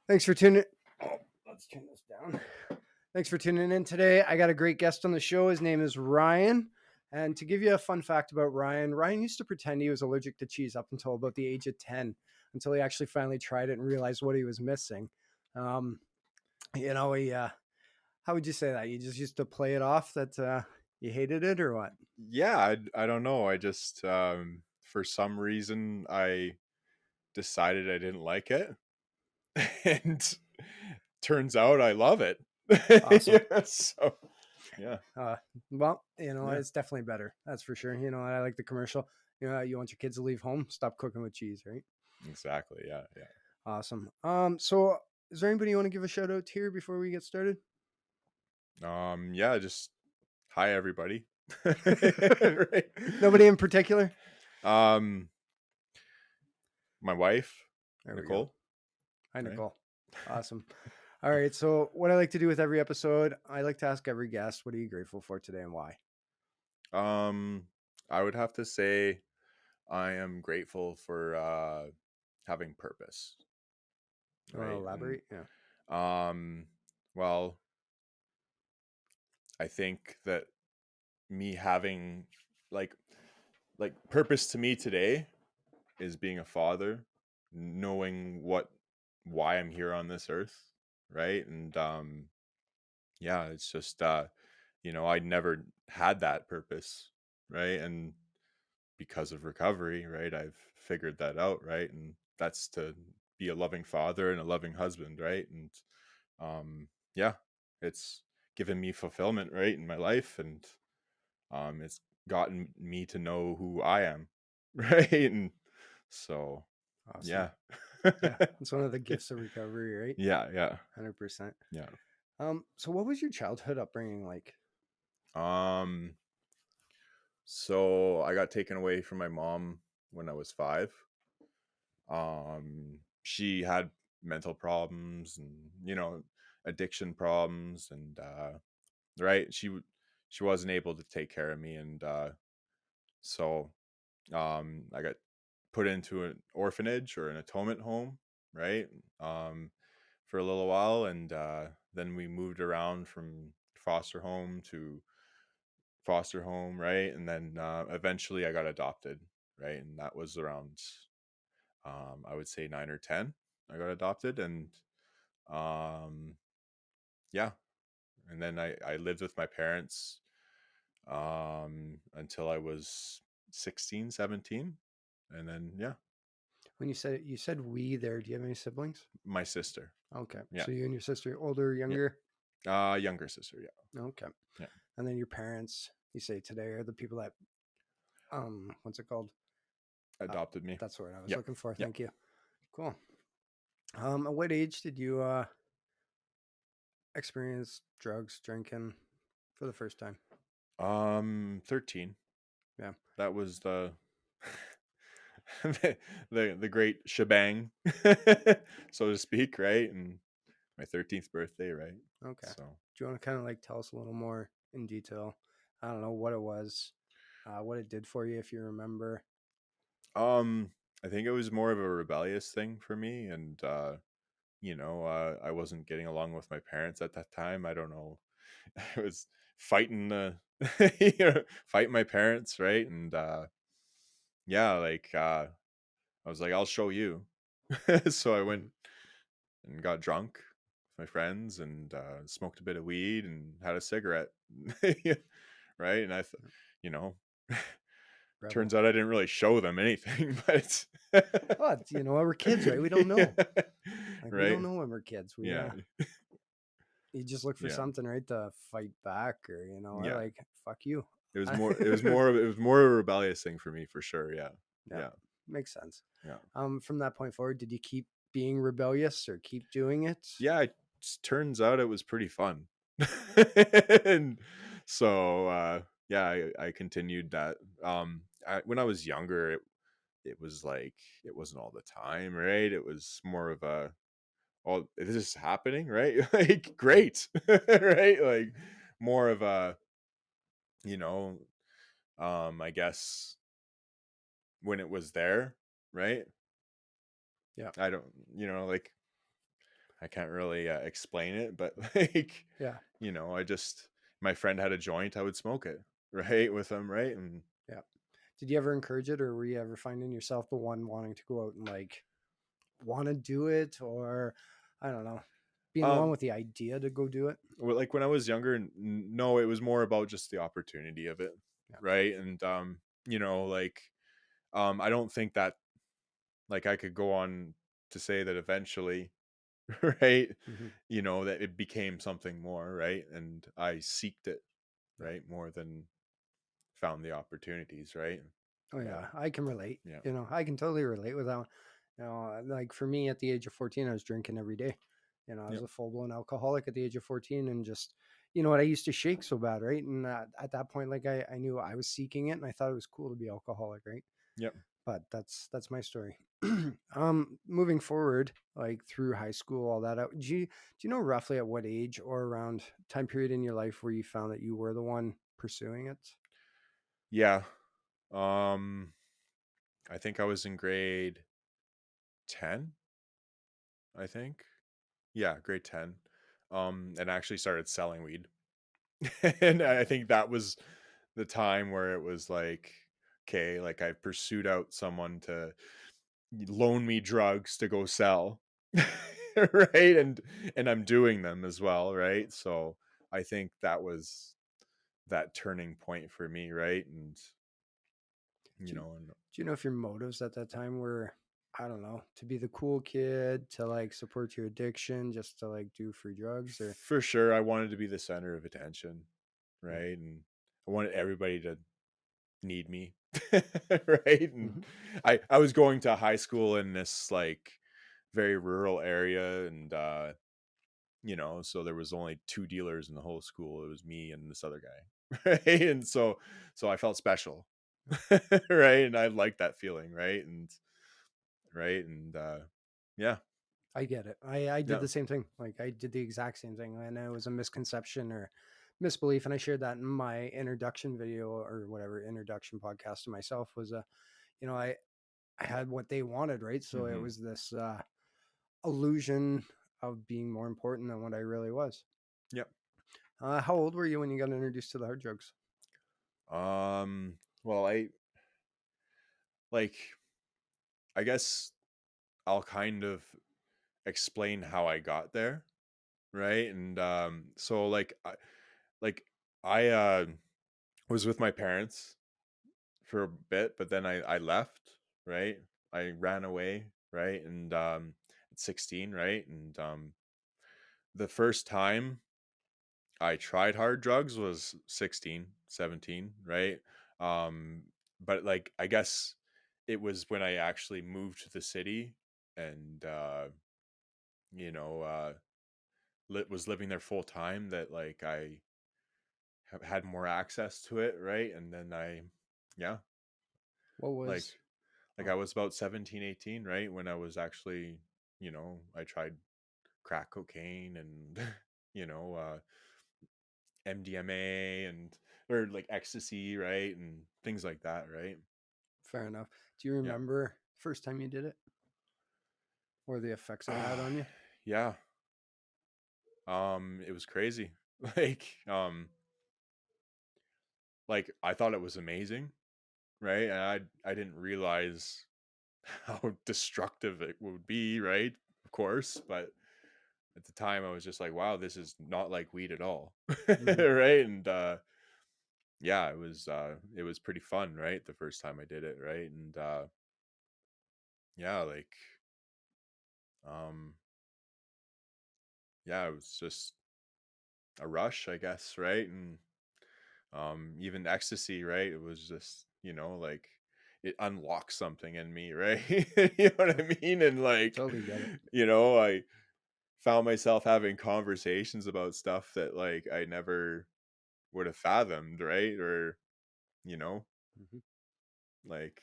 Thanks for tuning. Oh, let's turn this down. Thanks for tuning in today. I got a great guest on the show. His name is Ryan. And to give you a fun fact about Ryan, Ryan used to pretend he was allergic to cheese up until about the age of 10, until he actually finally tried it and realized what he was missing. Um, how would you say that? You just used to play it off that you hated it or what? Yeah, I don't know. I just for some reason I decided I didn't like it, and turns out I love it. Awesome. Yeah, so yeah, Uh, yeah, it's definitely better. That's for sure. I like the commercial. You want your kids to leave home, stop cooking with cheese, right? exactly. Yeah, Awesome. So is there anybody you want to give a shout out to here before we get started? yeah. Just hi everybody. Right. Nobody in particular? Um, my wife, There we go. Nicole. Hi, Right. Nicole. Awesome. All right. So what I like to do with every episode, I like to ask every guest, what are you grateful for today and why? Um, I would have to say I am grateful for having purpose. You want to Right, and elaborate? Yeah. um, well, I think that me having like purpose to me today is being a father, knowing why I'm here on this earth, right? And yeah, it's just I never had that purpose, right? And because of recovery, right, I've figured that out, right? And that's to be a loving father and a loving husband, right? And yeah, it's given me fulfillment, right, in my life, and it's gotten me to know who I am, right? And so, Awesome. yeah. Yeah. It's one of the gifts of recovery, right? Yeah, yeah, 100%. yeah. So what was your childhood upbringing like? Um, so I got taken away from my mom when I was 5. She had mental problems and, addiction problems, and right, she wasn't able to take care of me, and so I got put into an orphanage or an atonement home, right? Um, for a little while, and then we moved around from foster home, right? And then eventually I got adopted, right? And that was around, I would say 9 or 10. I got adopted, and um, yeah, and then I lived with my parents until I was 16, 17, and then yeah, When you said we there, do you have any siblings? my sister. Okay. Yeah. So you and your sister, older, Yeah. younger? Younger sister, yeah. Okay. Yeah. And then your parents, you say today, are the people that what's it called? Uh, Adopted me. that's the word I was Yeah. looking for. Yeah. Thank you. Cool. At what age did you experience drugs, drinking for the first time? 13. Yeah. That was the the great shebang, so to speak, right? And my 13th birthday, right? Okay. So, Do you want to kind of like tell us a little more in detail? I don't know what it was, what it did for you, if you remember. I think it was more of a rebellious thing for me, and I wasn't getting along with my parents at that time. I don't know. I was fighting fight my parents, right? And yeah, I was like, I'll show you. So I went Mhm. and got drunk with my friends, and smoked a bit of weed and had a cigarette. Yeah, right? And you know, Rebel. turns out I didn't really show them anything, but Well, we're kids, right? We don't yeah, know. Like we don't right? know when we're kids. We Yeah, you just look for yeah, something, right, to fight back, or or yeah. like fuck you. It was more of a rebellious thing for me, for sure. Yeah, Yeah, yeah, makes sense. yeah, From that point forward, did you keep being rebellious or keep doing it? yeah. It turns out it was pretty fun, and so yeah, I continued that. When I was younger, it was like it wasn't all the time, right? It was more of a, oh, this is happening, right? Like great, right? Like more of a, you know, I guess when it was there, right? Yeah. I don't, like I can't really explain it, but like, Yeah. I just, my friend had a joint, I would smoke it, right, with him, right? And Yeah. Did you ever encourage it, or were you ever finding yourself the one wanting to go out and like want to do it, or I don't know, being the one um, with the idea to go do it? well, like when I was younger, no, it was more about just the opportunity of it, Yeah. right? And like, I don't think that like I could go on to say that eventually, right? Hmm. That it became something more, right? And I seeked it, Yeah. right, more than found the opportunities, right? Oh But yeah, I can relate. yeah, I can totally relate with that one. Like for me at the age of 14, I was drinking every day. I was yep, a full blown alcoholic at the age of 14, and just, what, I used to shake so bad, right? And at that point, like I knew I was seeking it, and I thought it was cool to be alcoholic, right? yep. But that's my story. Moving forward, like through high school, all that out. Do you know roughly at what age or around time period in your life where you found that you were the one pursuing it? Yeah. Um, I think I was in grade 10, I think. Yeah, grade 10. And I actually started selling weed. And I think that was the time where it was like, okay, like I pursued out someone to loan me drugs to go sell. Right? And I'm doing them as well, right? So I think that was that turning point for me, right? And Do you, and do you know if your motives at that time were, I don't know, to be the cool kid, to like support your addiction, just to like do free drugs, or for sure I wanted to be the center of attention, yeah. right? And I wanted everybody to need me. Right? And Hmm. I was going to high school in this like very rural area, and so there was only two dealers in the whole school. It was me and this other guy. Right? And so I felt special. Right? And I liked that feeling, right? And yeah. I get it. I did Yeah. the same thing. Like I did the exact same thing, and it was a misconception or misbelief. And I shared that in my introduction video or whatever introduction podcast to myself was you know, I had what they wanted, right? So it Hmm. was this illusion of being more important than what I really was. Yep. How old were you when you got introduced to the hard drugs? Well, like I guess I'll kind of explain how I got there, right? And so like I was with my parents for a bit, but then I left, right? I ran away, right? And at 16, right? And the first time I tried hard drugs was 16, 17, right? Um but like I guess it was when I actually moved to the city and you know uh was living there full time that like I have had more access to it, right? And then yeah, What like was I oh, was about 17, 18, right? When I was actually, I tried crack cocaine and, you know, MDMA and, or like ecstasy, right? And things like that, right? fair enough? Do you Yeah. remember first time you did it or the effects it had on you? Yeah. It was crazy. Like, like I thought it was amazing, right? And I didn't realize how destructive it would be, right? Of course, but at the time I was just like, wow, this is not like weed at all. Hmm. Right? And yeah, it was pretty fun, right? The first time I did it, right? And yeah, like um yeah, it was just a rush, I guess, right? And even ecstasy, right? It was just, like it unlocked something in me, right? You know what I mean? And like, Totally get it. I found myself having conversations about stuff that like I never would have fathomed, right? Or, you know, Hmm. like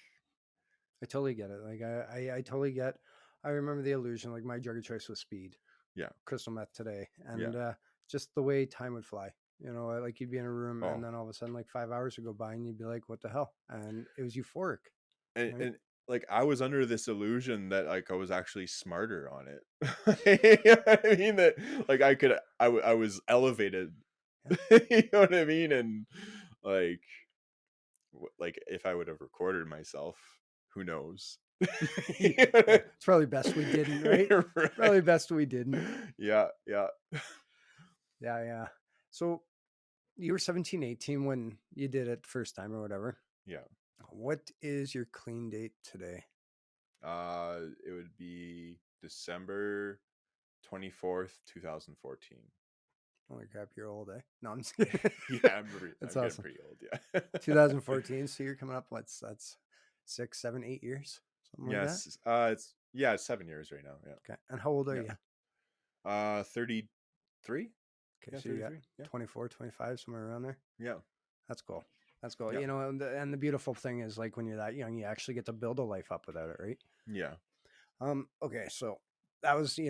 I totally get it. Like I totally get. I remember the illusion. Like my drug of choice was speed, yeah, crystal meth today, yeah. and just the way time would fly. Like you'd be in a room, and Oh, then all of a sudden, like 5 hours would go by, and you'd be like, "What the hell?" And it was euphoric, and right? like I was under this illusion that like I was actually smarter on it. You know what I mean? That like I was elevated. Yeah. You know what I mean? And like like if I would have recorded myself, who knows? You know what Yeah, I- it's probably best we didn't, right? right. Probably best we didn't. Yeah, yeah, Yeah, yeah. So you were 17, 18 when you did it first time or whatever. yeah. What is your clean date today? It would be December 24th, 2014. Holy crap, you're old, eh? No, I'm just Yeah, kidding. yeah, That's I'm getting awesome. pretty old. Yeah. 2014. So you're coming up, what's that's 6, 7, 8 years, something like that. Yes. It's 7 years right now. Yeah. Okay. And how old are you? Yeah. 33. Okay, Yeah, so you got 33. Yeah. 24, 25, somewhere around there. Yeah. That's cool. That's cool. Yeah. And the beautiful thing is like when you're that young, you actually get to build a life up without it, right? Yeah. Okay, so that was, so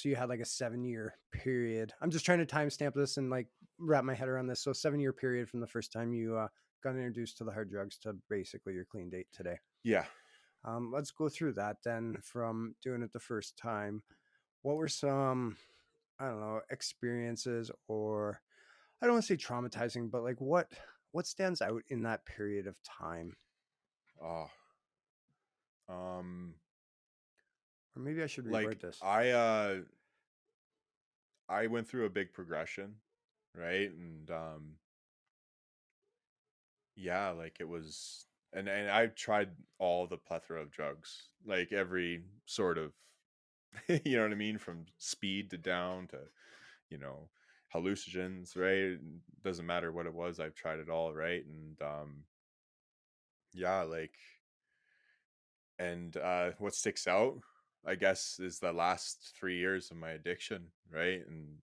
you had like a 7 year period. I'm just trying to timestamp this and like wrap my head around this. So 7 year period from the first time you got introduced to the hard drugs to basically your clean date today. Yeah. Let's go through that then from doing it the first time. What were some, I don't know, experiences or I don't want to say traumatizing, but like what stands out in that period of time? Oh. Um. Or maybe I should Like reword this. I went through a big progression, right? And yeah, like it was, and I tried all the plethora of drugs, like every sort of, you know what I mean, from speed to down to, you know, hallucinogens, right? Doesn't matter what it was, I've tried it all, right? And yeah, like, and what sticks out, I guess, is the last 3 years of my addiction, right? And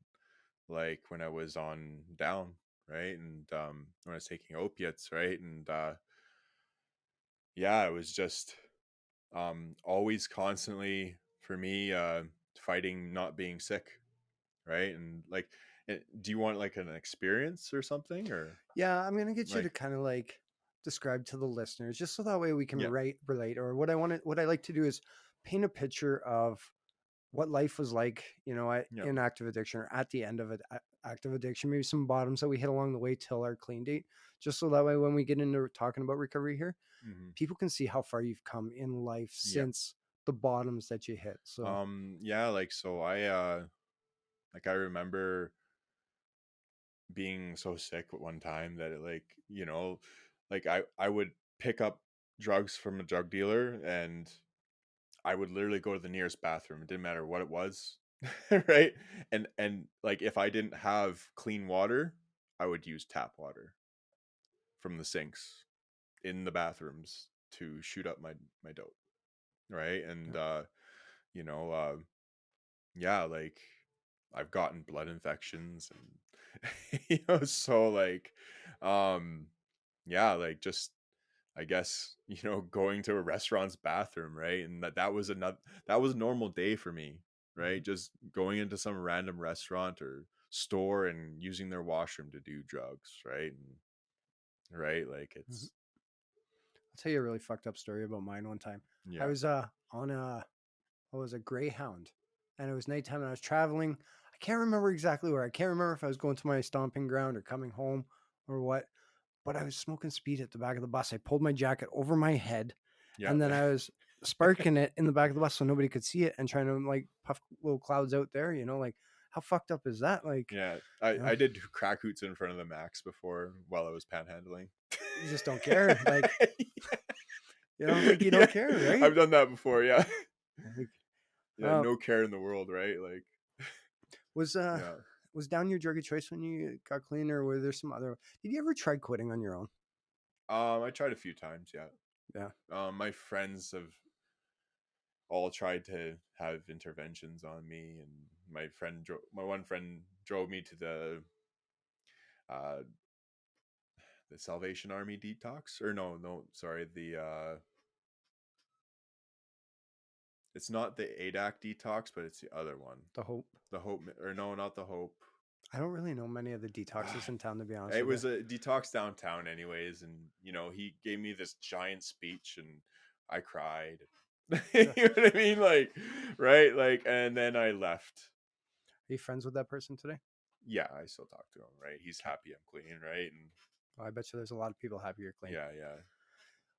like when I was on down, right? And when I was taking opiates, right? And yeah, it was just always constantly for me fighting not being sick, right? And like do you want like an experience or something, or Yeah, I'm gonna get you to like kind of like describe to the listeners, just so that way we can yeah, relate. Or what I like to do is paint a picture of what life was like, yeah, in active addiction or at the end of it, active addiction, maybe some bottoms that we hit along the way till our clean date, just so that way when we get into talking about recovery here, hmm, people can see how far you've come in life yeah, since the bottoms that you hit. So yeah, like so like I remember being so sick at one time that it, like, you know, like I would pick up drugs from a drug dealer and I would literally go to the nearest bathroom. It didn't matter what it was, right? And like if I didn't have clean water, I would use tap water from the sinks in the bathrooms to shoot up my dope, right? And you know, yeah, like I've gotten blood infections and you know, so like um yeah, like just I guess, you know, going to a restaurant's bathroom, right? And that was that was a normal day for me, right? mhm, Just going into some random restaurant or store and using their washroom to do drugs, right? And, right? Like mhm. it's I'll tell you a really fucked up story about mine one time. I yeah. was on a Greyhound, and it was nighttime, and I was traveling. I can't remember exactly where. I can't remember if I was going to my stomping ground or coming home or what. But I was smoking speed at the back of the bus. I pulled my jacket over my head, Yeah. and then I was sparking it in the back of the bus so nobody could see it, and trying to like puff little clouds out there. Like how fucked up is that? Like, Yeah. you know, I did crack hoots in front of the Max before while I was panhandling. you just don't care. Like, like you Yeah. don't care, right? I've done that before, yeah. Like, Yeah, uh, no care in the world, right? Like was yeah. was down your drug of choice when you got clean, or were there some other? Did you ever try quitting on your own? I tried a few times, yeah. Yeah. My friends have all tried to have interventions on me, and my one friend drove me to uh the Salvation Army detox, or no, sorry, the it's not the ADAC detox, but it's the other one, The Hope. the Hope, or no, not the Hope. I don't really know many of the detoxes in town, to be honest It with you. was a detox downtown anyways, and you know he gave me this giant speech, and I cried. You know what I mean? Like, right? Like, and then I left. Are you friends with that person today? Yeah, I still talk to him, right? He's Okay. happy I'm clean, right? And Well, I bet you there's a lot of people happy you're clean. yeah, yeah.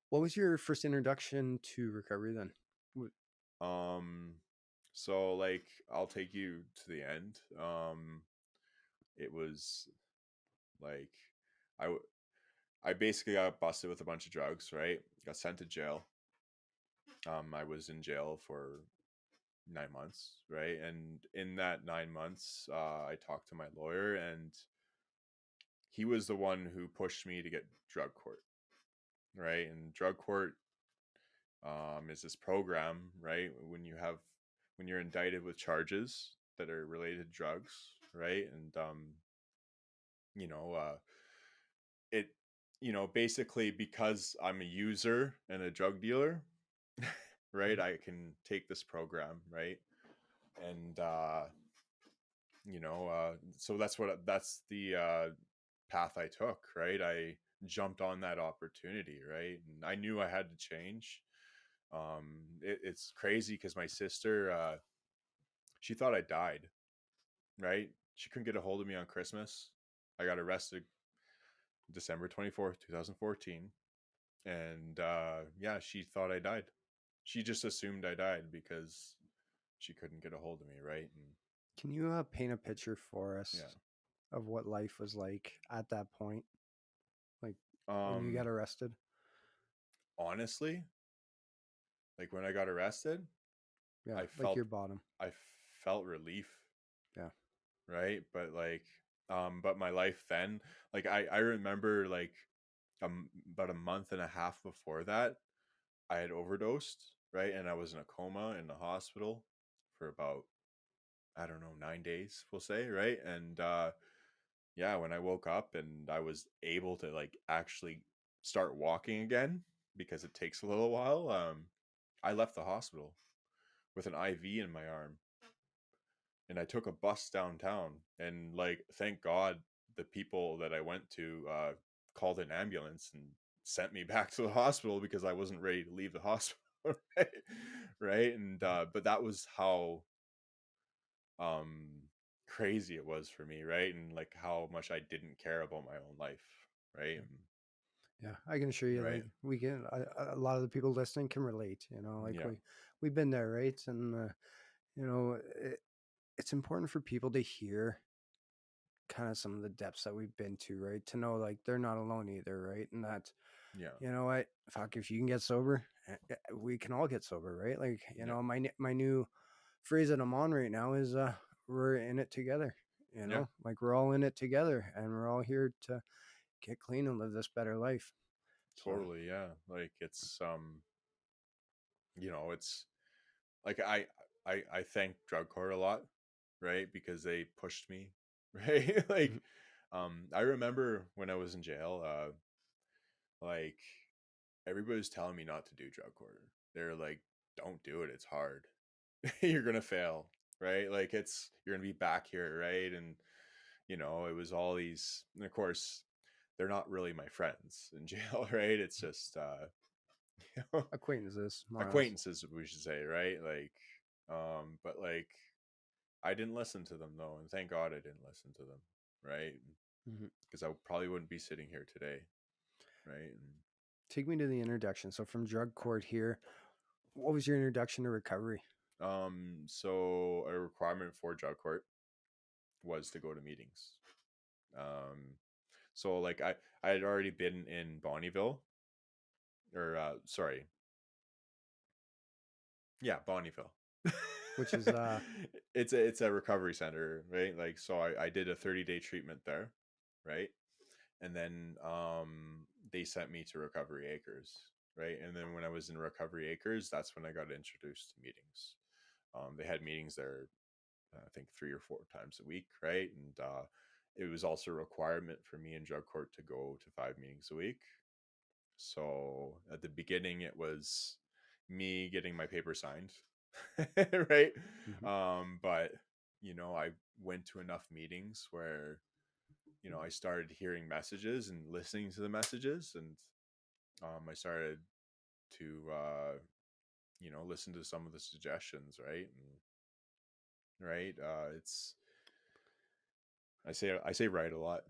What was your first introduction to recovery then? Um, so like I'll take you to the end. It was like I w- I basically got busted with a bunch of drugs, right? Got sent to jail. I was in jail for 9 months, right? And in that 9 months, I talked to my lawyer, and he was the one who pushed me to get drug court, right? And drug court is this program, right? When you're indicted with charges that are related to drugs, right? And you know, it, basically because I'm a user and a drug dealer, right? Mhm. I can take this program, right? And so that's the path I took, right? I jumped on that opportunity, right? And I knew I had to change. It's crazy because my sister, she thought I died, right? She couldn't get a hold of me on Christmas. I got arrested December 24th, 2014. And yeah, she thought I died. She just assumed I died because she couldn't get a hold of me, right? And Can you paint a picture for us yeah. of what life was like at that point? Like when you got Um arrested? Honestly, like when I got arrested, Yeah, I like felt your bottom. I felt relief, Yeah. right? But like but my life then, like I remember like about a month and a half before that, I had overdosed, right? And I was in a coma in the hospital for about, I don't know, 9 days, we'll say, right? And yeah, when I woke up and I was able to like actually start walking again, because it takes a little while, I left the hospital with an IV in my arm, and I took a bus downtown, and like thank God the people that I went to called an ambulance and sent me back to the hospital because I wasn't ready to leave the hospital. Right, right? And but that was how um crazy it was for me, right? And like how much I didn't care about my own life, right? Yeah. Yeah, I can assure you, Right. like we can. A lot of the people listening can relate. You know, like Yeah. we've been there, right? And you know, it's important for people to hear kind of some of the depths that we've been to, right? To know like they're not alone either, right? And that, Yeah. you know what, fuck, if you can get sober, we can all get sober, right? Like, you Yeah. know, my new phrase that I'm on right now is we're in it together. You Yeah. know, like we're all in it together, and we're all here to get clean and live this better life. So, Totally. Yeah. Like it's it's like I thank drug court a lot, right? Because they pushed me, right? mhm, Like I remember when I was in jail, like everybody was telling me not to do drug court. They're like, don't do it, it's hard. You're gonna fail, right? Like you're gonna be back here, right? And it was all these, and of course they're not really my friends in jail, right? It's just you know, acquaintances, more or less. acquaintances, we should say, right? Like but like I didn't listen to them though, and thank God I didn't listen to them, right? Mhm. Because I probably wouldn't be sitting here today, right? Take me to the introduction. So, from drug court here, what was your introduction to recovery? So a requirement for drug court was to go to meetings. Um, so like I had already been in Bonnyville, or sorry, yeah, Bonnyville. Which is It's a recovery center, right? Like so I did a 30-day treatment there, right? And then they sent me to Recovery Acres, right? And then when I was in Recovery Acres, that's when I got introduced to meetings. They had meetings there, I think 3 or 4 times a week, right? And it was also a requirement for me in drug court to go to 5 meetings a week. So at the beginning, it was me getting my paper signed, right? mhm, But I went to enough meetings where I started hearing messages and listening to the messages, and I started to listen to some of the suggestions, right? And right, it's I say right a lot.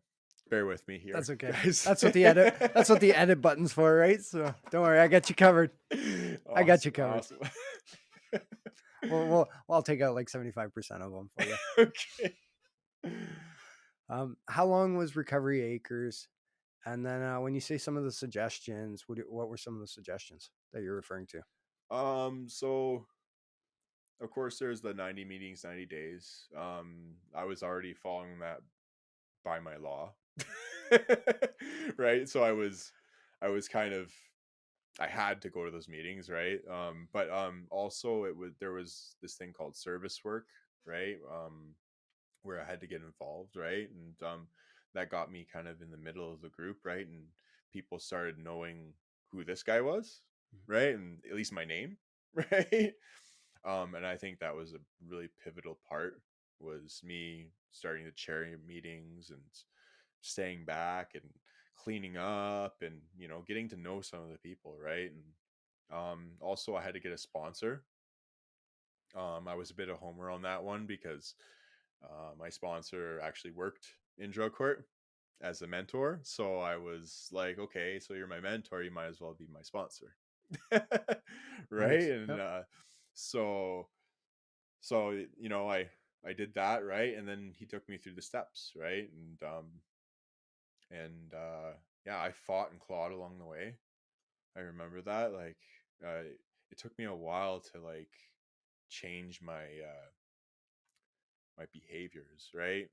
Bear with me here, That's okay. guys. That's what the edit button's for, right? So don't worry, I got you covered. I got you covered. Awesome. Well, I'll take out like 75% of them for you. Okay. How long was Recovery Acres? And then when you say some of the suggestions, what were some of the suggestions that you're referring to? So of course there's the 90 meetings, 90 days. I was already following that by my law. Right? So I was kind of I had to go to those meetings, right? But also there was this thing called service work, right? Where I had to get involved, right? And that got me kind of in the middle of the group, right? And people started knowing who this guy was, right? And at least my name, right? And I think that was a really pivotal part, was me starting to chair meetings and staying back and cleaning up and getting to know some of the people, right? And also I had to get a sponsor. I was a bit of a homer on that one because my sponsor actually worked in drug court as a mentor. So I was like, okay, so you're my mentor, you might as well be my sponsor. Nice. Right. And Yep. so I did that, right? And then he took me through the steps, right? And yeah, I fought and clawed along the way. I remember that, like, uh it took me a while to like change my behaviors, right?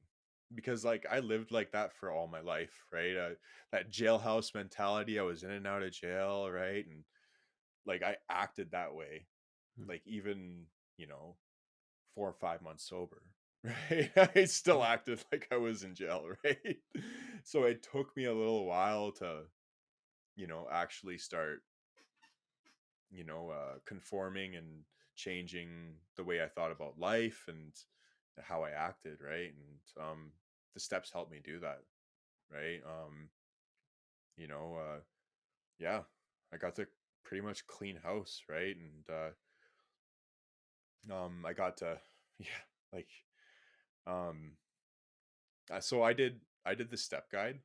Because like I lived like that for all my life, right? That jailhouse mentality, I was in and out of jail, right? And like I acted that way, like even 4 or 5 months sober, right? I still acted like I was in jail, right? So it took me a little while to actually start conforming and changing the way I thought about life and how I acted, right? And the steps helped me do that, right? You know, yeah, I got to pretty much clean house, right? And I got to, yeah, like, um, so I did the step guide,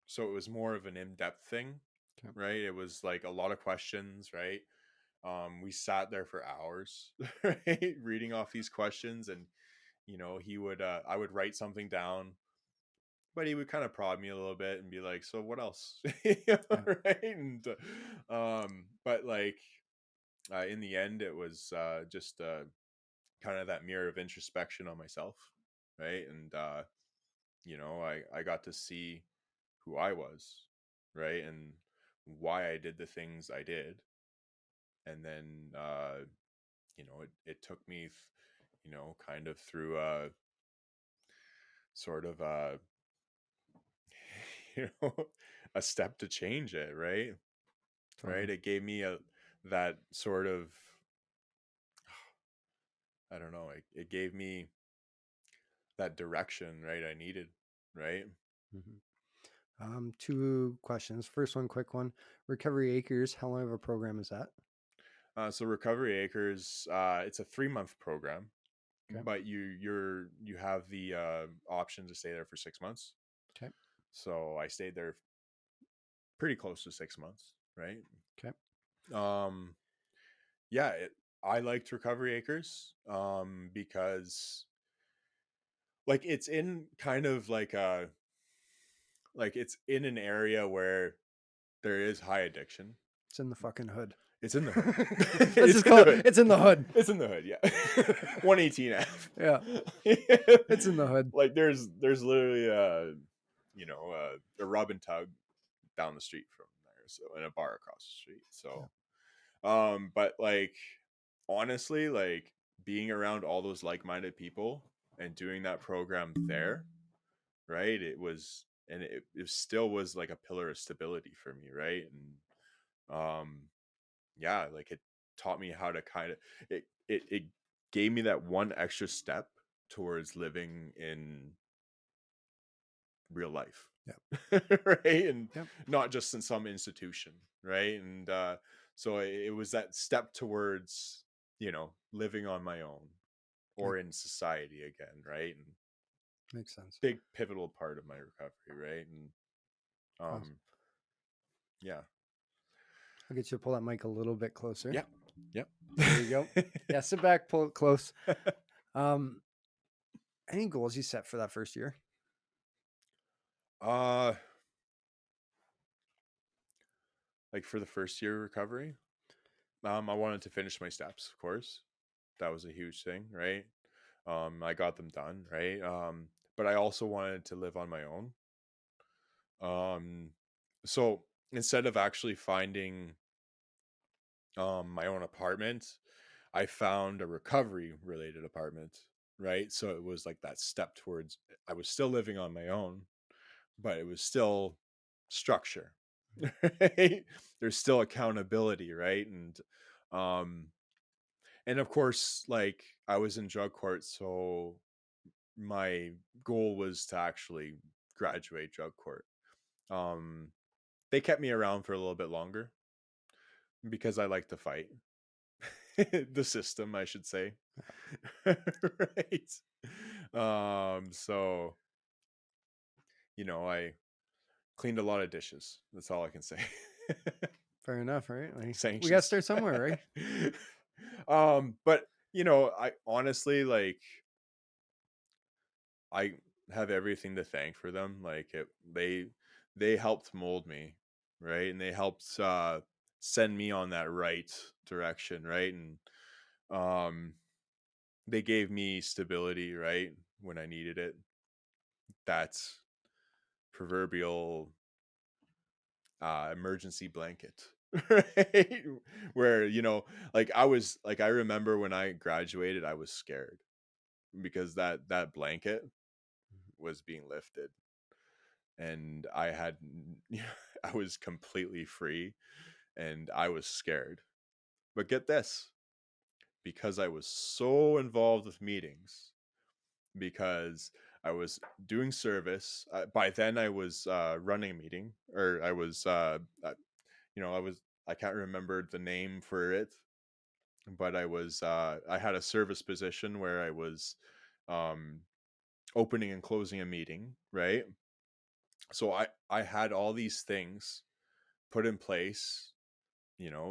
so it was more of an in-depth thing, Okay. right? It was like a lot of questions, right? We sat there for hours, right, reading off these questions, and he would I would write something down, but he would kind of prod me a little bit and be like, so what else? Yeah. Right. And but like in the end it was just kind of that mirror of introspection on myself, right? And I got to see who I was, right? And why I did the things I did. And then it took me kind of through a sort of you know a step to change it, right? Right, Totally. it gave me a that sort of, I don't know, it gave me that direction, right, I needed, right? Mhm. Two questions. First one, quick one. Recovery Acres, how long of a program is that? So Recovery Acres, it's a 3-month program, Okay. but you have the option to stay there for 6 months. Okay. So I stayed there pretty close to 6 months, right? Okay. um yeah, I liked Recovery Acres because like it's in kind of like it's in an area where there is high addiction. It's in the fucking hood. It's in the hood. Let's It's just in call the it. hood. It's in the hood. It's in the hood, yeah. 118 F. Yeah. It's in the hood. Like there's literally a rub and tug down the street from there, so, and a bar across the street. Yeah. So but like honestly, like being around all those like-minded people and doing that program there, right? It was, and it still was like a pillar of stability for me, right? And yeah, like it taught me how to kind of it gave me that one extra step towards living in real life. Yeah. Right. And Yep. not just in some institution, right? And So it was that step towards, living on my own Make- or in society again, right? And Makes sense. big pivotal part of my recovery, right? And Awesome. yeah. I'll get you to pull that mic a little bit closer. Yep. There you go. Yeah, sit back, pull it close. Any goals you set for that first year? Like for the first year recovery, I wanted to finish my steps, of course. That was a huge thing, right? I got them done, right? But I also wanted to live on my own. So instead of actually finding my own apartment, I found a recovery related apartment, right? So it was like that step towards, I was still living on my own, but it was still structure, right? There's still accountability, right? And of course, like I was in drug court, so my goal was to actually graduate drug court. They kept me around for a little bit longer because I like to fight the system, I should say. Right. So I cleaned a lot of dishes. That's all I can say. Fair enough, right? Like, Sanctions. we got to start somewhere, right? But I honestly, like, I have everything to thank for them. Like they helped mold me, right? And they helped send me on that right direction, right? And they gave me stability, right, when I needed it. That's proverbial emergency blanket. Right? Where like I remember when I graduated, I was scared because that blanket was being lifted, and I was completely free, and I was scared. But get this, because I was so involved with meetings, because I was doing service. By then, I was running a meeting, or I was, I can't remember the name for it, but I had a service position where I was um, opening and closing a meeting, right? So I had all these things put in place,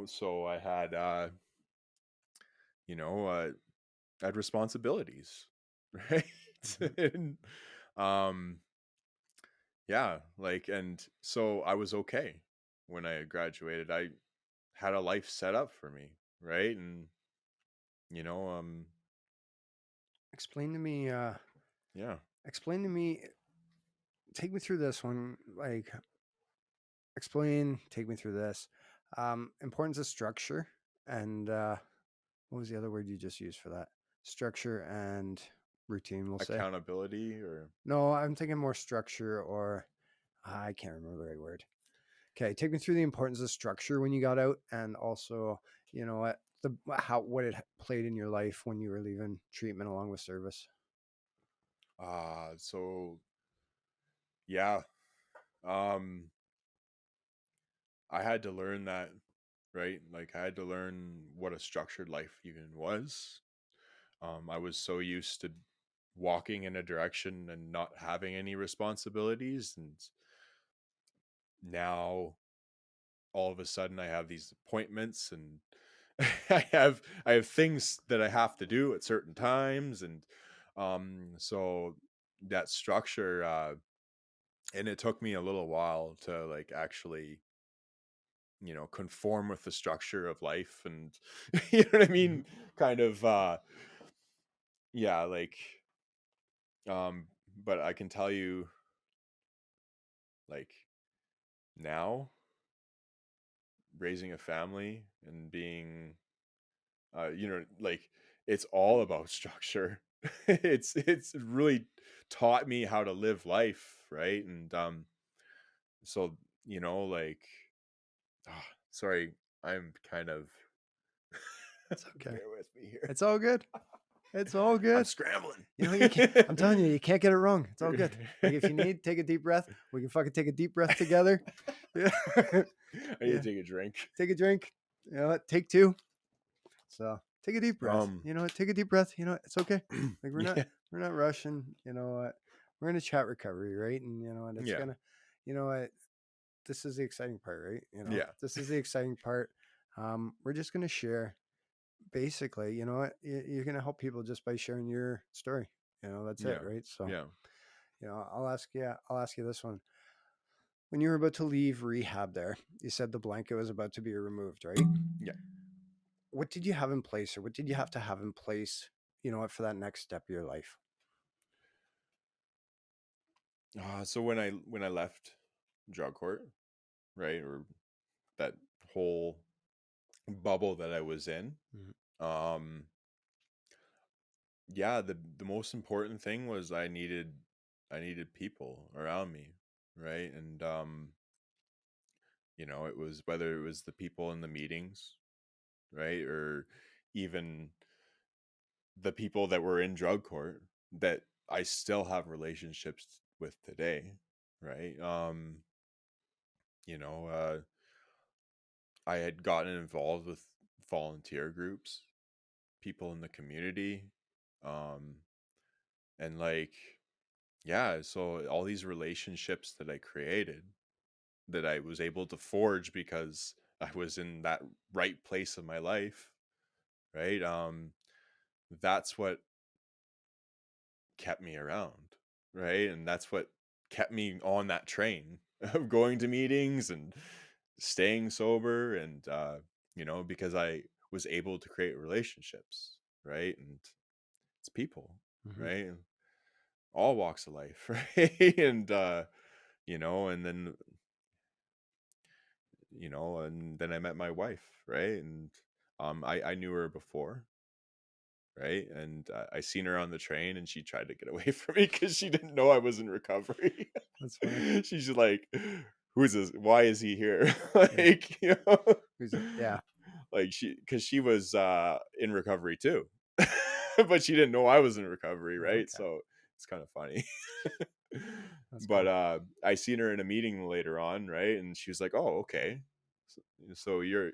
so I had, I had responsibilities, right? And, um, yeah, like, and so I was okay when I graduated. I had a life set up for me, right? And you know, um, Explain to me. yeah, Explain to me. Take me through this one. Like, take me through this. Importance of structure and what was the other word you just used for that? Structure and routine, we'll say. accountability, or No, I'm thinking more structure, or I can't remember the right word. Okay, take me through the importance of structure when you got out, and also, what it played in your life when you were leaving treatment along with service. so yeah, um, I had to learn that, right? Like I had to learn what a structured life even was. I was so used to walking in a direction and not having any responsibilities, and now all of a sudden I have these appointments, and I have things that I have to do at certain times, and so that structure, and it took me a little while to like actually conform with the structure of life, and you know what I mean, kind of yeah, like um but I can tell you, like, now raising a family and being like, it's all about structure. It's really taught me how to live life, right? And so like, sorry, I'm kind of It's okay. bear with me here. It's all good. It's all I'm good. scrambling. You can't. I'm telling you, you can't get it wrong. It's all good. Like, if you need, take a deep breath. We can fucking take a deep breath together. Yeah. I need to take a drink. Take a drink. You know what? Take two. So take a deep breath. Um, You know what? Take a deep breath. You know what? It's okay. Like yeah, we're not rushing. You know what? We're in a chat recovery, right? And you know what? It's yeah, gonna. You know what? This is the exciting part, right? You know, yeah, this is the exciting part. We're just gonna share. Basically, you know what? You're gonna help people just by sharing your story. You know, that's it, yeah, right? So, yeah, you know, I'll ask you this one. When you were about to leave rehab there, you said the blanket was about to be removed, right? yeah. What did you have in place, or what did you have to have in place, you know what, for that next step of your life? So when I left drug court, right, or that whole bubble that I was in, Mhm. um, yeah, the most important thing was I needed people around me, right, and it was whether it was the people in the meetings, right, or even the people that were in drug court that I still have relationships with today, right? You know, I had gotten involved with volunteer groups, people in the community, um, and like, yeah, so all these relationships that I created that I was able to forge because I was in that right place of my life, right? That's what kept me around, right? And that's what kept me on that train of going to meetings and staying sober and because I was able to create relationships, right? And it's people, Mhm. right? And all walks of life, right? And and then and then I met my wife, right? And I knew her before, right? And I seen her on the train, and she tried to get away from me because she didn't know I was in recovery. That's funny. She's like, "Who's this? Why is he here?" Yeah. like, Yeah. like because she was in recovery too, but she didn't know I was in recovery, right? Okay. So it's kind of funny. That's But cool. I seen her in a meeting later on, right? And she was like, "Oh, okay, so you're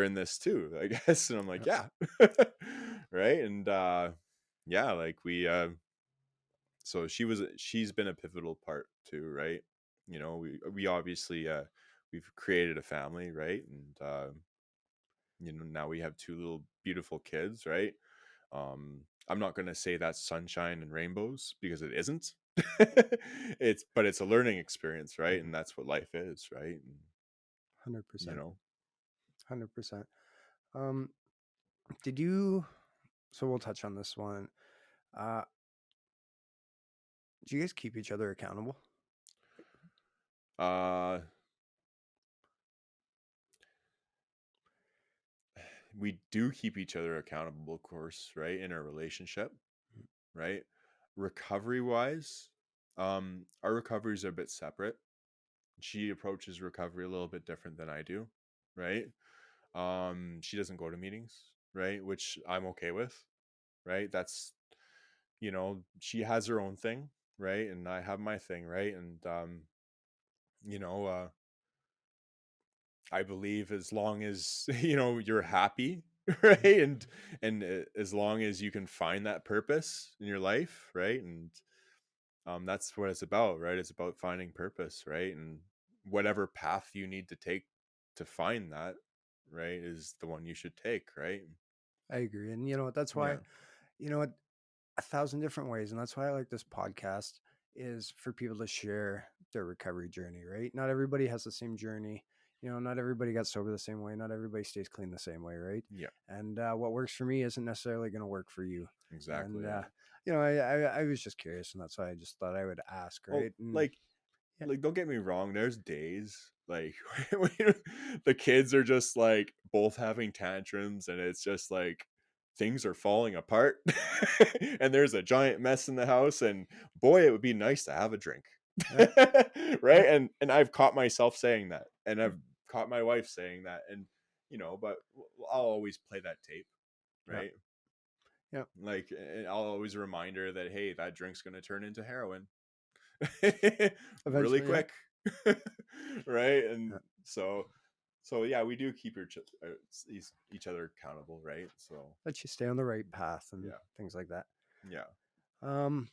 in this too, I guess." And I'm like, Yeah. "Yeah." Right. And yeah, like so she's been a pivotal part too, right? We obviously we've created a family, right? And now we have two little beautiful kids, right? I'm not going to say that's sunshine and rainbows because it isn't. But it's a learning experience, right? Mhm. And that's what life is, right? And, you 100%. know 100%. Um, did you, so we'll touch on this one. Uh, do you guys keep each other accountable? uh we do keep each other accountable, of course, right, in our relationship, right? Recovery wise, our recoveries are a bit separate. She approaches recovery a little bit different than I do, right? She doesn't go to meetings, right, which I'm okay with, right? That's she has her own thing, right, and I have my thing, right? And you know uh I believe as long as you're happy, right, and as long as you can find that purpose in your life, right, and that's what it's about, right? It's about finding purpose, right? And whatever path you need to take to find that, right, is the one you should take, right? I agree. And you know what, that's Yeah, why, you know what, a thousand different ways. And that's why I like this podcast, is for people to share their recovery journey, right? Not everybody has the same journey. You know, not everybody got sober the same way. Not everybody stays clean the same way, right? yeah, And what works for me isn't necessarily going to work for you. exactly, And, yeah. you know, I was just curious, and that's why I just thought I would ask, Well, right? And like yeah, like don't get me wrong, there's days like when the kids are just like both having tantrums and it's just like things are falling apart and there's a giant mess in the house, and boy, it would be nice to have a drink. yeah, Right. yeah, And I've caught myself saying that, and I've caught my wife saying that, and but I'll always play that tape, yeah, right? yeah. Like, and I'll always remind her that, hey, that drink's going to turn into heroin really Eventually, yeah, quick. Right. And yeah. so so yeah, we do keep each other accountable, right? So Let you stay on the right path and yeah, things like that. yeah. Um,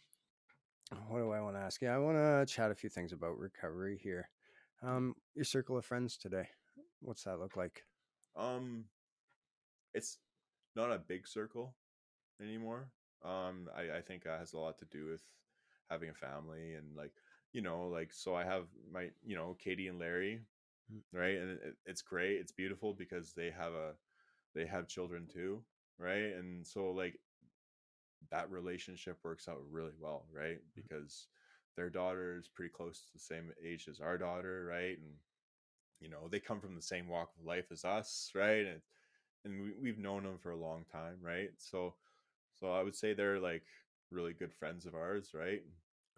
what do I want to ask you? I want to chat a few things about recovery here. Your circle of friends today, what's that look like? Um, it's not a big circle anymore. I think that has a lot to do with having a family and like, like, so I have my, Katie and Larry, Mm. right? And it's great. It's beautiful because they have children too, right? And so like that relationship works out really well, right? Because their daughter is pretty close to the same age as our daughter, right? And they come from the same walk of life as us, right? And we've known them for a long time, right? So I would say they're like really good friends of ours, right?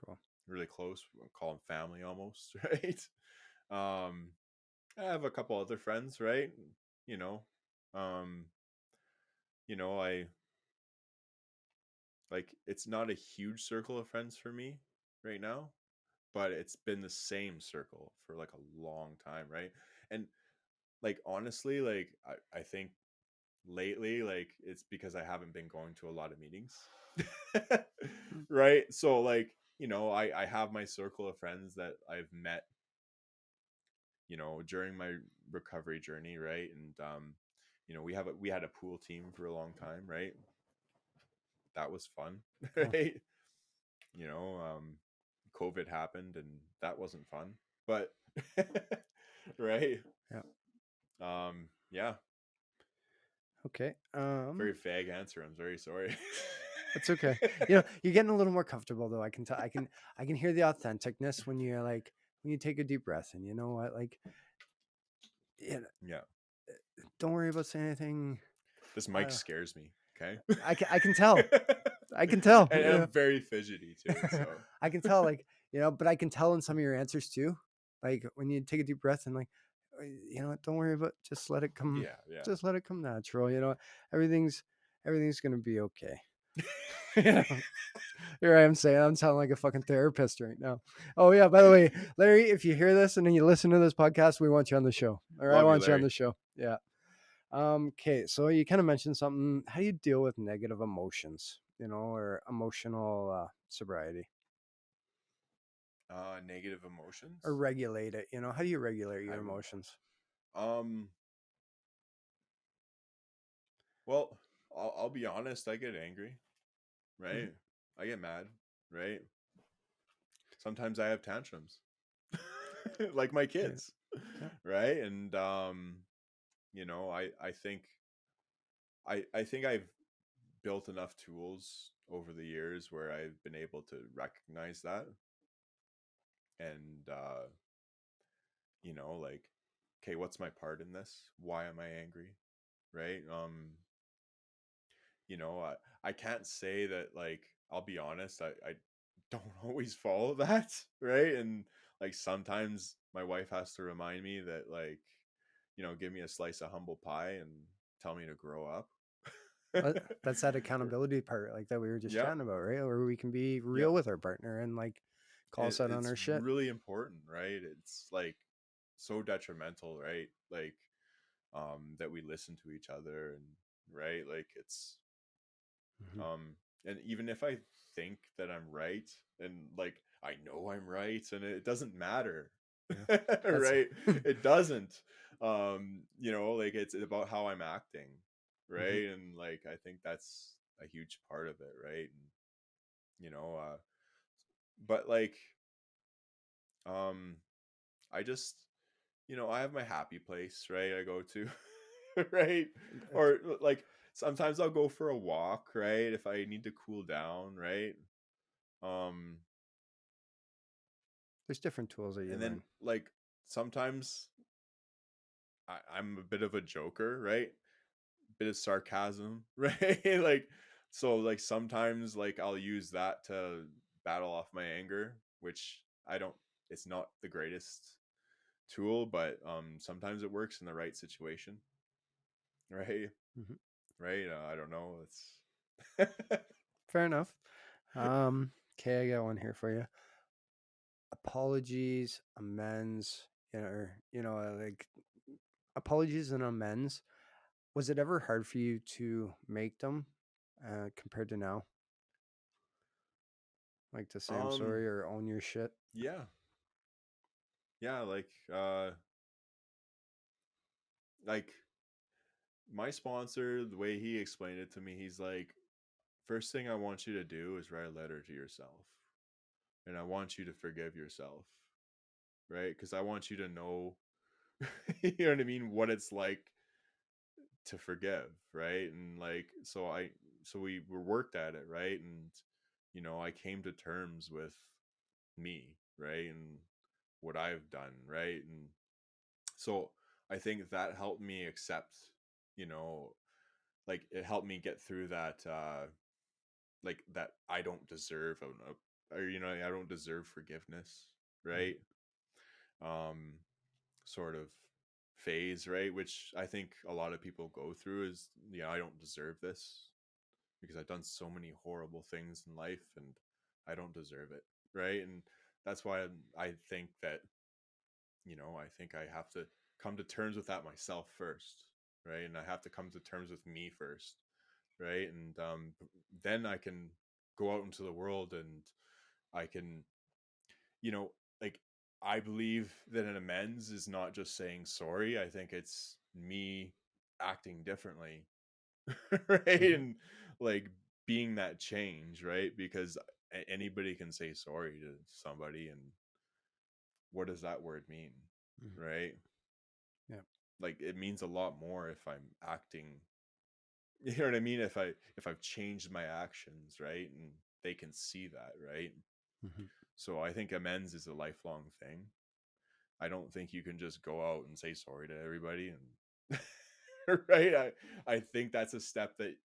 Cool. Really close. We'll call them family almost, right? Um, I have a couple other friends, right? You know, um, I like it's not a huge circle of friends for me right now, but it's been the same circle for like a long time, right? And like honestly, like I think lately, like it's because I haven't been going to a lot of meetings. Mm. Right? So like, I have my circle of friends that I've met, during my recovery journey, right? And we had a pool team for a long time, right? That was fun, Cool. right? You know, um COVID happened and that wasn't fun. But right? Yeah. Yeah, Okay. very vague answer. I'm very sorry. That's okay. You're getting a little more comfortable though. I can tell. I can hear the authenticness when you're like when you take a deep breath and you know what, like, you know, Yeah. don't worry about saying anything. This mic Uh, scares me. Okay. I can tell. I can tell. And I'm very fidgety too. So I can tell, like, but I can tell in some of your answers too. Like when you take a deep breath and like, you know what, don't worry about, just let it come, yeah, yeah. just let it come natural. Everything's, everything's going to be okay. you know, Here I am saying I'm sounding like a fucking therapist right now. Oh yeah, by the way, Larry, if you hear this and then you listen to this podcast, we want you on the show. Or I Love you, want you on Larry. the show. Yeah. Okay, so you kind of mentioned something. How do you deal with negative emotions, or emotional sobriety, Negative or emotions. regulate it? How do you regulate I your would emotions? um well, I'll be honest, I get angry, Hmm. right? I get mad, right? Sometimes I have tantrums. Like my Yeah, kids, yeah. right? And I think I've built enough tools over the years where I've been able to recognize that and like, okay, what's my part in this? Why am I angry? Right? I can't say that, like, I'll be honest, I don't always follow that, right? And like sometimes my wife has to remind me that, like, give me a slice of humble pie and tell me to grow up. That's that accountability part, like that we were just Yep. chatting about, right? Where we can be Yep. real with our partner and like call us out on It's our shit. really important, right? It's like so detrimental, right? Like, that we listen to each other, and right, like it's Hmm. um and even if I think that I'm right, and like I know I'm right, and it doesn't matter. Yeah, that's Right? It doesn't. Like it's about how I'm acting, hmm right? And like I think that's a huge part of it, right? And you know uh but like um I just, I have my happy place, right? I go to, right? Or like sometimes I'll go for a walk, right? If I need to cool down, right? Um, There's different tools that you and then learn. like sometimes I'm a bit of a joker, right? Bit of sarcasm, right? Like, so like sometimes like I'll use that to battle off my anger, which I don't, it's not the greatest tool, but sometimes it works in the right situation, right? Hmm. Right? I don't know. It's Fair enough. Okay, I got one here for you. Apologies, amends, or like apologies and amends. Was it ever hard for you to make them compared to now? Like to say I'm Um, sorry or own your shit? yeah, yeah, like my sponsor, the way he explained it to me, he's like, first thing I want you to do is write a letter to yourself, and I want you to forgive yourself, right? Because I want you to know, you know what I mean, what it's like to forgive, right? And like, so we were worked at it, right? And I came to terms with me, right, and what I've done, right, and so I think that helped me accept, you know, like it helped me get through that, like that I don't deserve, or I don't deserve forgiveness, right? Um, sort of phase, right? Which I think a lot of people go through is, I don't deserve this because I've done so many horrible things in life and I don't deserve it, right? And that's why I think that, I think I have to come to terms with that myself first, right? And I have to come to terms with me first, right? And then I can go out into the world and I can, you know, like I believe that an amends is not just saying sorry. I think it's me acting differently, right? Mm-hmm. And like being that change, right? Because anybody can say sorry to somebody, and what does that word mean, Mm-hmm. right? Yeah. Like it means a lot more if I'm acting, you know what I mean, if I've changed my actions, right, and they can see that, right? Mm-hmm. So I think amends is a lifelong thing. I don't think you can just go out and say sorry to everybody and right. I think that's a step that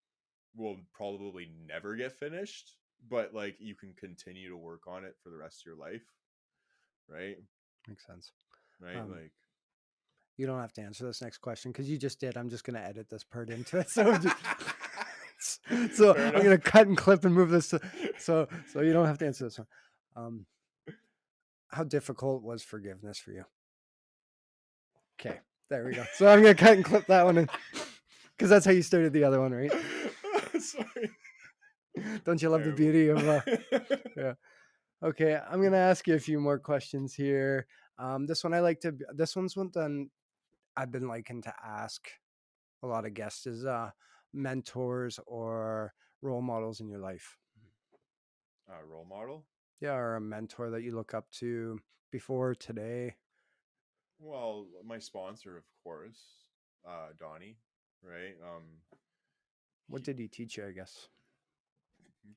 will probably never get finished, but like you can continue to work on it for the rest of your life, right? Makes sense. Right? Um, Like you don't have to answer this next question because you just did. I'm just going to edit this part into it. So, so fair I'm going to enough. cut and clip and move this. So you don't have to answer this one. Um, how difficult was forgiveness for you? Okay, there we go. So I'm going to cut and clip that one in because that's how you started the other one, right? Sorry. Don't you love the Terrible. beauty of yeah. Okay, I'm gonna ask you a few more questions here. This one I like to. This one's one done. I've been liking to ask a lot of guests is mentors or role models in your life. Role model. Yeah, or a mentor that you look up to before today. Well, my sponsor, of course, Donnie, right? What He did he teach you? I guess.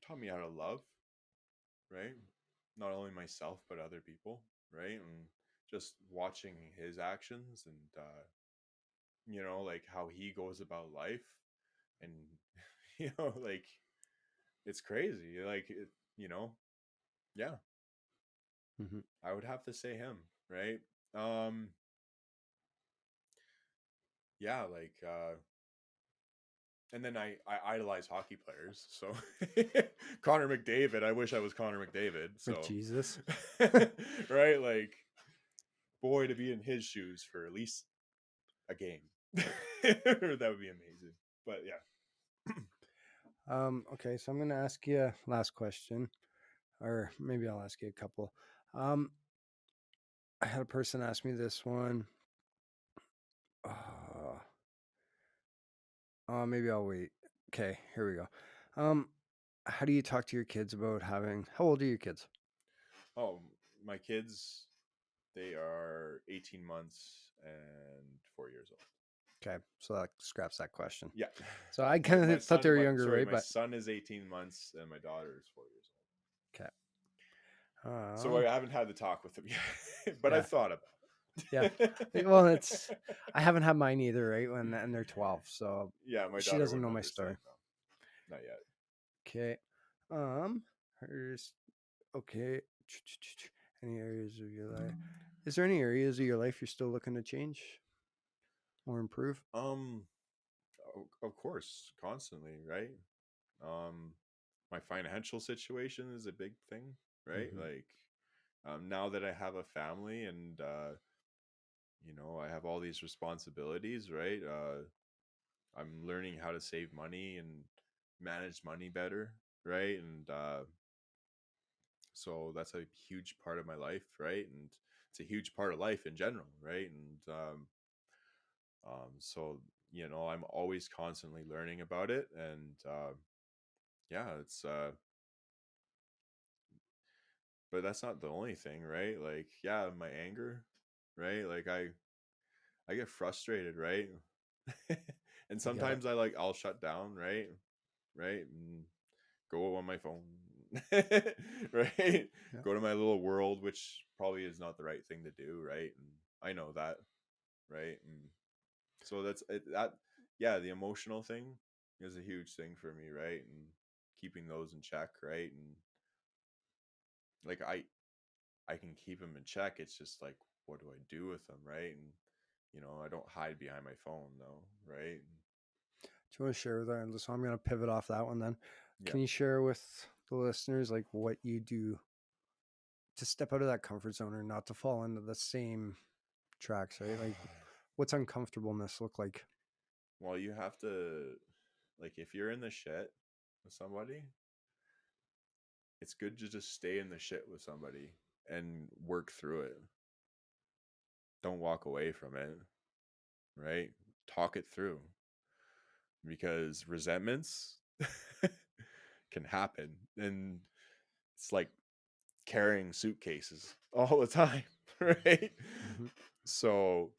taught me how to love, right? Not only myself but other people, right? And just watching his actions and like how he goes about life, and like it's crazy. Like yeah, Mm-hmm. I would have to say him, right? Um, yeah, like and then I idolize hockey players. So Connor McDavid, I wish I was Connor McDavid. With So Jesus. right, like boy, to be in his shoes for at least a game. That would be amazing. But yeah. Okay, so I'm gonna ask you a last question, or maybe I'll ask you a couple. Um, I had a person ask me this one. Uh, maybe I'll wait. Okay, here we go. Um, how do you talk to your kids about having? How old are your kids? Oh, my kids, they are 18 months and 4 years old. Okay, so that scraps that question. Yeah. So I My kind my of thought they son were my younger, sorry, right? my But son is 18 months and my daughter is 4 years old. okay. So I haven't had the talk with them yet, but Yeah, I've thought about yeah. Well, it. it's I haven't had mine either, right? When and they're 12, so Yeah, my she daughter doesn't know wouldn't my story. understand though. Not yet. Okay. Hers. Okay. Any areas of your life? Is there any areas of your life you're still looking to change or improve? Um, of course, constantly, right? Um, my financial situation is a big thing, right? Mm-hmm. Like, now that I have a family and I have all these responsibilities, right? I'm learning how to save money and manage money better, right? And so that's a huge part of my life, right? And it's a huge part of life in general, right? And so I'm always constantly learning about it, and yeah, it's but that's not the only thing, right? Like, yeah, my anger, right? Like I get frustrated, right? And I get it. sometimes I'll shut down, right? Right? And go on my phone. Right? Yeah. Go to my little world, which probably is not the right thing to do, right? And I know that, right? And so that's it, that yeah, the emotional thing is a huge thing for me, right? And keeping those in check, right? And like I can keep them in check. It's just like, what do I do with them, right? And I don't hide behind my phone though, right? Do you want to share with our so I'm going to pivot off that one then. Yeah. Can you share with the listeners like what you do to step out of that comfort zone or not to fall into the same tracks, right? Like what's uncomfortableness look like? Well, you have to, like, if you're in the shit with somebody, it's good to just stay in the shit with somebody and work through it. Don't walk away from it, right? Talk it through, because resentments can happen, and it's like carrying suitcases all the time, right? Mm-hmm. So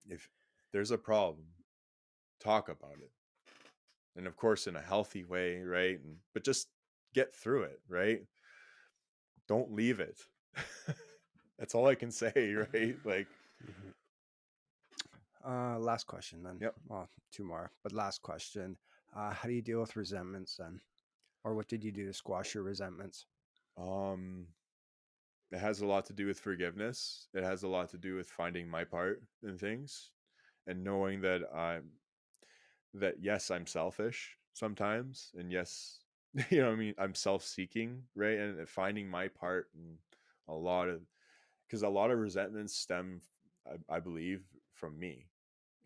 if there's a problem, talk about it, and of course in a healthy way, right? But just get through it, right? Don't leave it. That's all I can say, right? Like, Mm-hmm. Last question then. yep. Well, two more, but last question. How do you deal with resentments then? Or what did you do to squash your resentments? um it has a lot to do with forgiveness. It has a lot to do with finding my part in things, and knowing that yes, I'm selfish sometimes, and yes, what I mean, I'm self-seeking, right? And finding my part in a lot of, because a lot of resentments stem, I believe, from me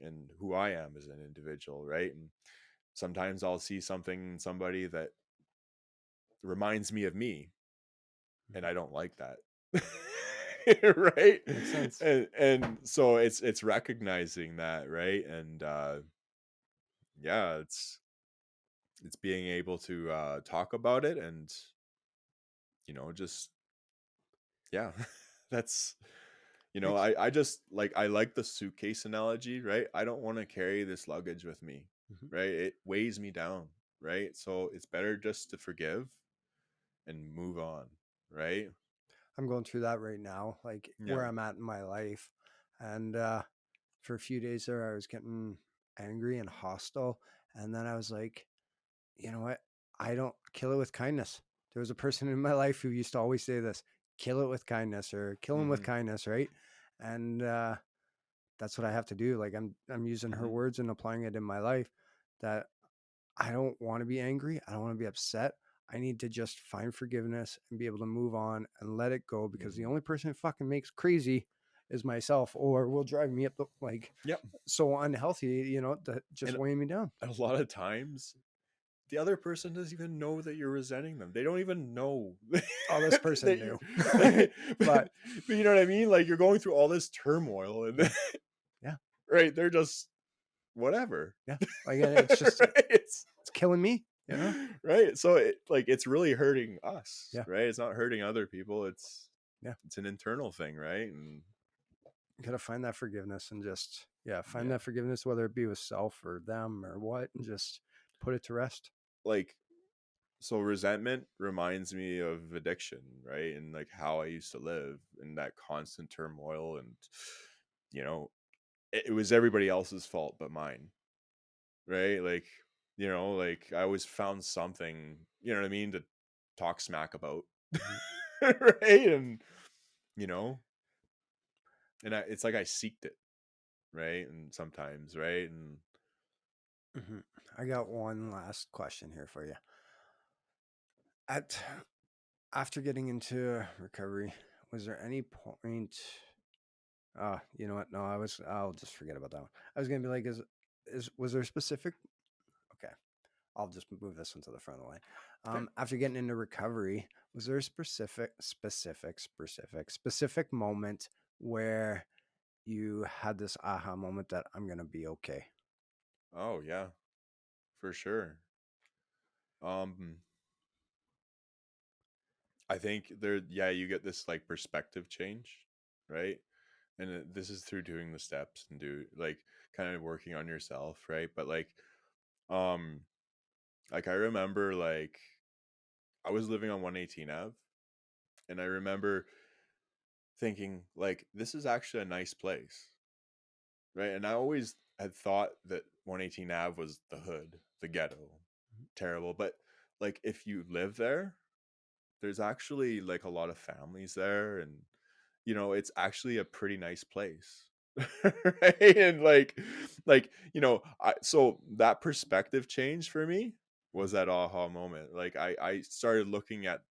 and who I am as an individual, right? And sometimes I'll see something in somebody that reminds me of me, and I don't like that. Right? Makes sense. And so it's recognizing that, right? And yeah, it's being able to talk about it, and just, yeah. That's, Makes I just like, I like the suitcase analogy, right? I don't want to carry this luggage with me, mhm. right? It weighs me down, right? So it's better just to forgive and move on, right? I'm going through that right now, like Yeah. where I'm at in my life. And for a few days there, I was getting angry and hostile. And then I was like, you know what? I don't kill it with kindness. There was a person in my life who used to always say this, kill it with kindness or kill him with Mm-hmm. kindness, right? And that's what I have to do. Like I'm using her Mm-hmm. words and applying it in my life that I don't want to be angry. I don't want to be upset. I need to just find forgiveness and be able to move on and let it go because the Mm-hmm. only person who fucking makes crazy is myself or will drive me up the, like Yep. so unhealthy, that just And weighing me down. a lot of times the other person doesn't even know that you're resenting them. They don't even know Oh, this person that you're knew. but, But but you know what I mean? Like, you're going through all this turmoil, and yeah, yeah, right, they're just whatever. yeah. Again, it's just, Right? it's killing me, you know? Right. So it's really hurting us, Yeah, right? It's not hurting other people. yeah. It's an internal thing, right? And You gotta find that forgiveness and just, yeah, find yeah, that forgiveness, whether it be with self or them or what, and just put it to rest. like, so resentment reminds me of addiction, right? And like how I used to live in that constant turmoil, and you know, it was everybody else's fault but mine, right? Like, like I always found something, you know what I mean, to talk smack about. Mhm. Right? And you know, it's like I seeked it, right? And sometimes, right? And Mhm. I got one last question here for you. At After getting into recovery, was there any point You know what? No, I'll just forget about that one. I was gonna be like, was there a specific? Okay, I'll just move this one to the front of the line. Okay. After getting into recovery, was there a specific moment where you had this aha moment that I'm gonna be okay? Oh yeah, for sure. Um, I think yeah, you get this like perspective change, right? And this is through doing the steps and do like kind of working on yourself, right? But um, like I remember like I was living on 118 Ave, and I remember thinking like this is actually a nice place, right? And I always had thought that 118 Ave was the hood, the ghetto, terrible. But like if you live there, there's actually like a lot of families there, and it's actually a pretty nice place. Right? And so that perspective change for me was that aha moment. Like I started looking at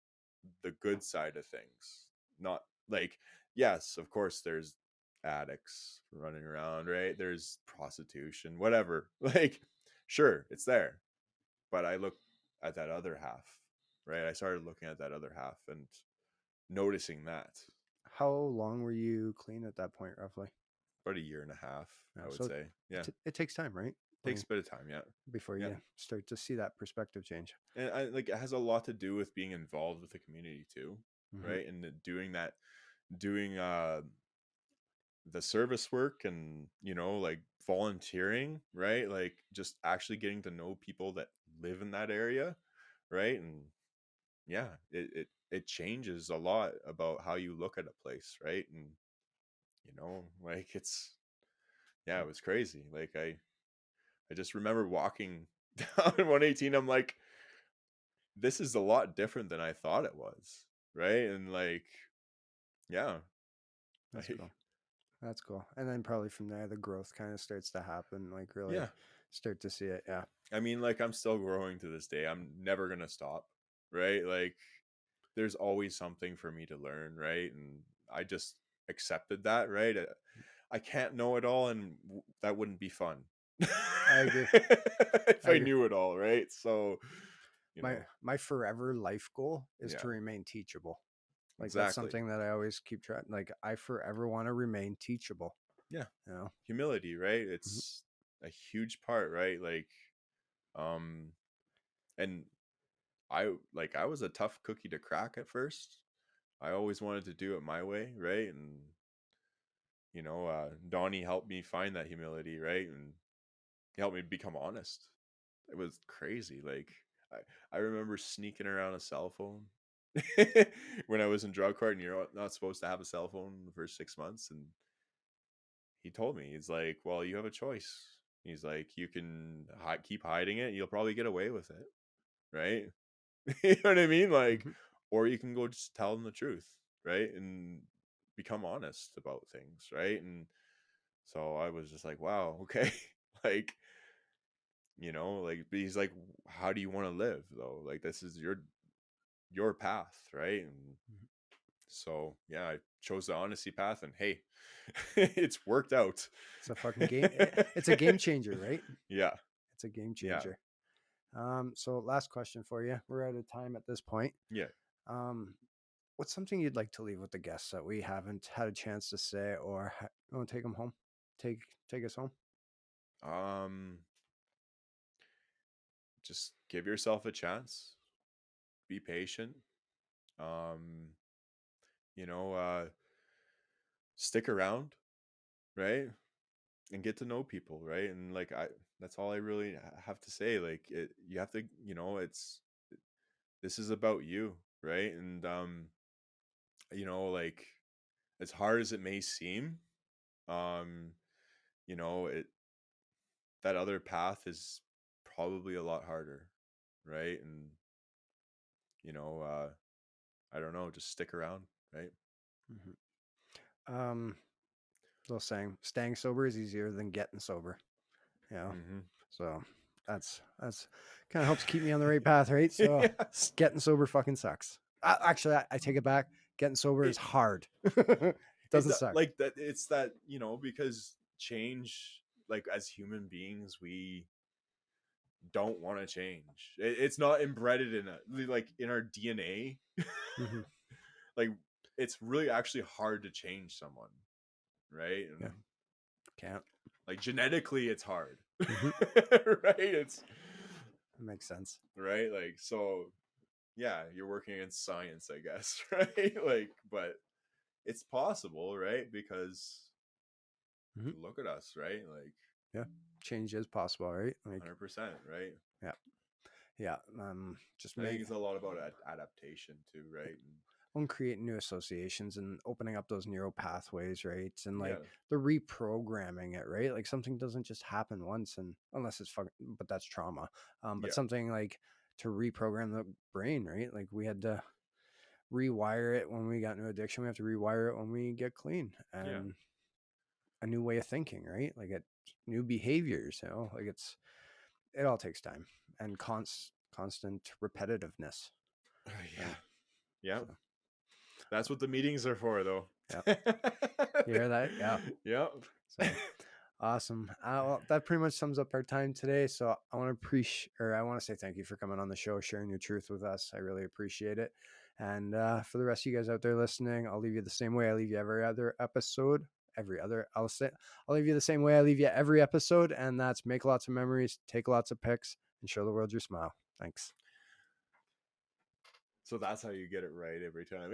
the good side of things, not like, yes, of course there's addicts running around, right? There's prostitution, whatever. Like, sure, it's there, but I look at that other half, right? I started looking at that other half and noticing that. How long were you clean at that point, roughly? About a year and a half, I would So say. Yeah. it takes time, right? Takes Like a bit of time. Yeah. before Yeah. you start to see that perspective change. And I like it has a lot to do with being involved with the community too, Mm-hmm. right? And doing that, doing the service work, and like volunteering, right? Like just actually getting to know people that live in that area, right? And yeah, it changes a lot about how you look at a place, right? And like it's, yeah, it was crazy. Like I just remember walking down 118. I'm like, this is a lot different than I thought it was, right? And like, yeah, That's like, cool. That's cool. And then probably from there, the growth kind of starts to happen. Like really yeah. start to see it. Yeah. I mean, like, I'm still growing to this day. I'm never gonna stop, right? Like, there's always something for me to learn, right? And I just accepted that, right? I can't know it all, and that wouldn't be fun. I agree. If I I agree. knew it all, right? So, My forever life goal is yeah, to remain teachable. Like that's exactly. something that I always keep trying. Like I forever want to remain teachable. Yeah, You know. humility, right? Mhm. It's a huge part, right? Like, um, and I was a tough cookie to crack at first. I always wanted to do it my way, right? And Donnie helped me find that humility, right? And he helped me become honest. It was crazy. Like I remember sneaking around a cell phone when I was in drug court, and you're not supposed to have a cell phone in the first 6 months. And he told me, he's like, well, you have a choice. He's like, you can keep hiding it. You'll probably get away with it. Right. You know what I mean? Like, Mhm. or you can go just tell them the truth. Right. And become honest about things. Right. And so I was just like, wow, okay. Like, like, but he's like, how do you want to live though? Like, this is your path, right? And so yeah, I chose the honesty path, and hey, it's worked out. It's a fucking game. It's a game changer, right? Yeah. It's a game Yeah. changer. So last question for you. We're out of time at this point. Yeah. Um, what's something you'd like to leave with the guests that we haven't had a chance to say, or take them home? Take us home. um just give yourself a chance, be patient, um you know uh stick around, right? And get to know people, right? And like, that's all I really have to say. Like, you have to, this is about you, right? And like, as hard as it may seem, um it that other path is probably a lot harder, right? And you know uh I don't know, just stick around, right? Mm-hmm. Little saying, staying sober is easier than getting sober. Yeah. Mm-hmm. So that's kind of helps keep me on the right path, right? So Yes. getting sober fucking sucks. Actually, I take it back. Getting sober is it, hard. Doesn't suck. like that. It's that, because change, like as human beings, we don't want to change. It's not embedded in our DNA. Mhm. Like it's really actually hard to change someone, right? And Yeah. Can't. like genetically, it's hard, Mhm. right? It's That makes sense. right, like so. Yeah, you're working in science, I guess, right? Like, but it's possible, right? Because Mhm. look at us, right? Like, Yeah. Change is possible, right? Like, 100%, right? yeah. Yeah. Just I think make it's a lot about adaptation too, right? on creating new associations and opening up those neural pathways, right? And Yeah, like the reprogramming it, right? Like something doesn't just happen once, and unless it's fucking, but that's trauma. But yeah, something like to reprogram the brain, right? Like we had to rewire it when we got into addiction. We have to rewire it when we get clean, yeah, and a new way of thinking, right? Like it, new behaviors, like it all takes time and constant repetitiveness, yeah, right? yeah. So That's what the meetings are for, though. yeah, you hear that? Yeah. Yeah. So awesome. Well, that pretty much sums up our time today. So I want to appreciate, or I want to say thank you for coming on the show, sharing your truth with us. I really appreciate it. And for the rest of you guys out there listening, I'll leave you the same way I leave you every other episode. I'll leave you the same way I leave you every episode, and that's make lots of memories, take lots of pics, and show the world your smile. Thanks. So that's how you get it right every time.